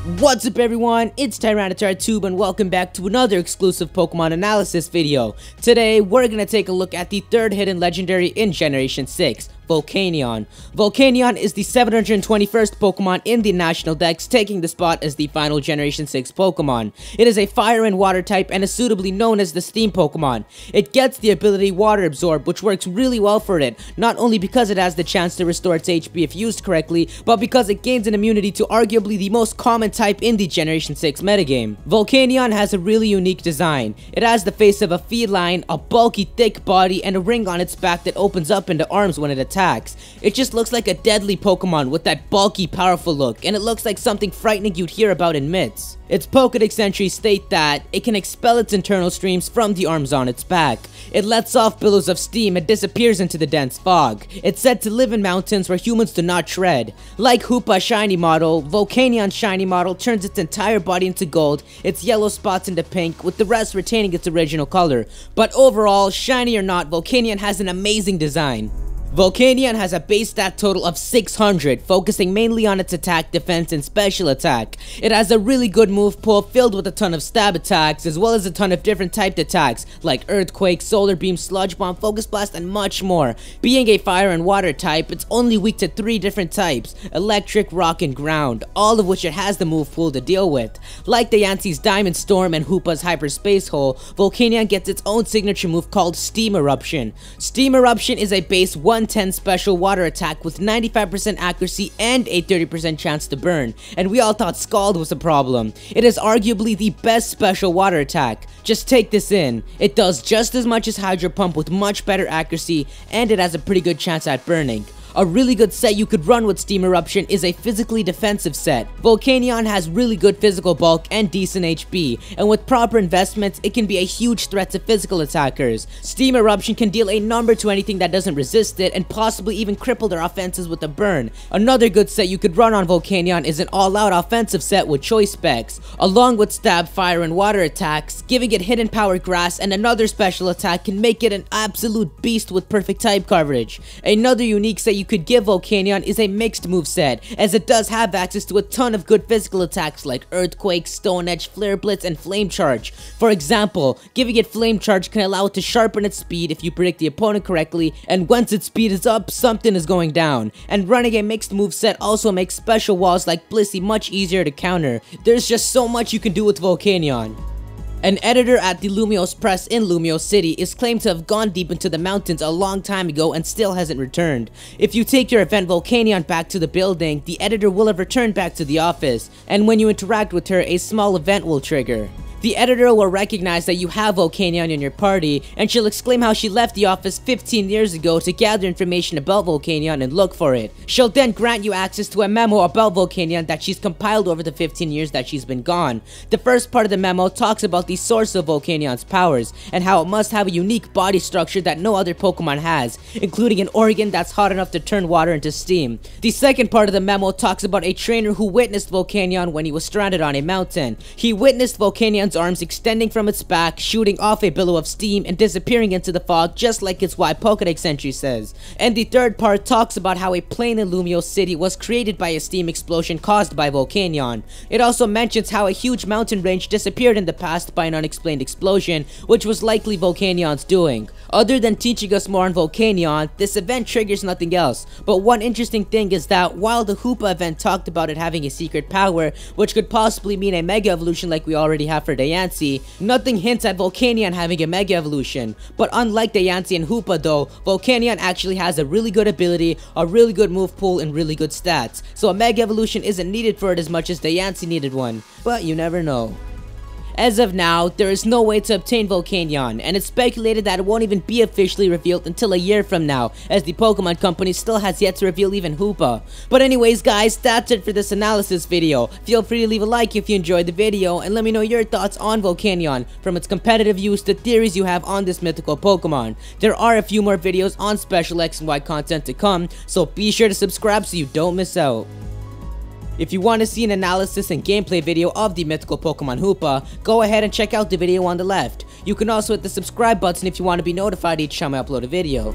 What's up everyone, it's Tyranitar and welcome back to another exclusive Pokemon analysis video. Today, we're gonna take a look at the third hidden legendary in Generation 6, Volcanion. Volcanion is the 721st Pokemon in the National Dex, taking the spot as the final Generation 6 Pokemon. It is a Fire and Water type and is suitably known as the Steam Pokemon. It gets the ability Water Absorb, which works really well for it, not only because it has the chance to restore its HP if used correctly, but because it gains an immunity to arguably the most common type in the Generation 6 metagame. Volcanion has a really unique design. It has the face of a feline, a bulky thick body, and a ring on its back that opens up into arms when it attacks. It just looks like a deadly Pokemon with that bulky, powerful look, and it looks like something frightening you'd hear about in myths. Its Pokedex entries state that it can expel its internal streams from the arms on its back. It lets off billows of steam and disappears into the dense fog. It's said to live in mountains where humans do not tread. Like Hoopa's shiny model, Volcanion's shiny model turns its entire body into gold, its yellow spots into pink, with the rest retaining its original color. But overall, shiny or not, Volcanion has an amazing design. Volcanion has a base stat total of 600, focusing mainly on its attack, defense, and special attack. It has a really good move pool filled with a ton of stab attacks, as well as a ton of different typed attacks, like Earthquake, Solar Beam, Sludge Bomb, Focus Blast, and much more. Being a Fire and Water type, it's only weak to 3 different types, Electric, Rock, and Ground, all of which it has the move pool to deal with. Like Diancie's Diamond Storm and Hoopa's Hyperspace Hole, Volcanion gets its own signature move called Steam Eruption. Steam Eruption is a base 110 special water attack with 95% accuracy and a 30% chance to burn, and we all thought Scald was a problem. It is arguably the best special water attack. Just take this in. It does just as much as Hydro Pump with much better accuracy, and it has a pretty good chance at burning. A really good set you could run with Steam Eruption is a physically defensive set. Volcanion has really good physical bulk and decent HP, and with proper investments, it can be a huge threat to physical attackers. Steam Eruption can deal a number to anything that doesn't resist it, and possibly even cripple their offenses with a burn. Another good set you could run on Volcanion is an all-out offensive set with choice specs, along with stab, fire, and water attacks. Giving it hidden power grass and another special attack can make it an absolute beast with perfect type coverage. Another unique set you could give Volcanion is a mixed moveset, as it does have access to a ton of good physical attacks like Earthquake, Stone Edge, Flare Blitz, and Flame Charge. For example, giving it Flame Charge can allow it to sharpen its speed if you predict the opponent correctly, and once its speed is up, something is going down. And running a mixed moveset also makes special walls like Blissey much easier to counter. There's just so much you can do with Volcanion. An editor at the Lumiose Press in Lumiose City is claimed to have gone deep into the mountains a long time ago and still hasn't returned. If you take your event Volcanion back to the building, the editor will have returned back to the office, and when you interact with her, a small event will trigger. The editor will recognize that you have Volcanion in your party, and she'll exclaim how she left the office 15 years ago to gather information about Volcanion and look for it. She'll then grant you access to a memo about Volcanion that she's compiled over the 15 years that she's been gone. The first part of the memo talks about the source of Volcanion's powers, and how it must have a unique body structure that no other Pokemon has, including an organ that's hot enough to turn water into steam. The second part of the memo talks about a trainer who witnessed Volcanion when he was stranded on a mountain. He witnessed Volcanion's arms extending from its back, shooting off a billow of steam and disappearing into the fog, just like its Y Pokedex entry says. And the third part talks about how a plane in Lumiose City was created by a steam explosion caused by Volcanion. It also mentions how a huge mountain range disappeared in the past by an unexplained explosion, which was likely Volcanion's doing. Other than teaching us more on Volcanion, this event triggers nothing else, but one interesting thing is that while the Hoopa event talked about it having a secret power, which could possibly mean a Mega Evolution like we already have for Diancie, nothing hints at Volcanion having a Mega Evolution. But unlike Diancie and Hoopa though, Volcanion actually has a really good ability, a really good move pool, and really good stats, so a Mega Evolution isn't needed for it as much as Diancie needed one, but you never know. As of now, there is no way to obtain Volcanion, and it's speculated that it won't even be officially revealed until a year from now, as the Pokemon Company still has yet to reveal even Hoopa. But anyways guys, that's it for this analysis video. Feel free to leave a like if you enjoyed the video, and let me know your thoughts on Volcanion, from its competitive use to theories you have on this mythical Pokemon. There are a few more videos on special X and Y content to come, so be sure to subscribe so you don't miss out. If you want to see an analysis and gameplay video of the mythical Pokemon Hoopa, go ahead and check out the video on the left. You can also hit the subscribe button if you want to be notified each time I upload a video.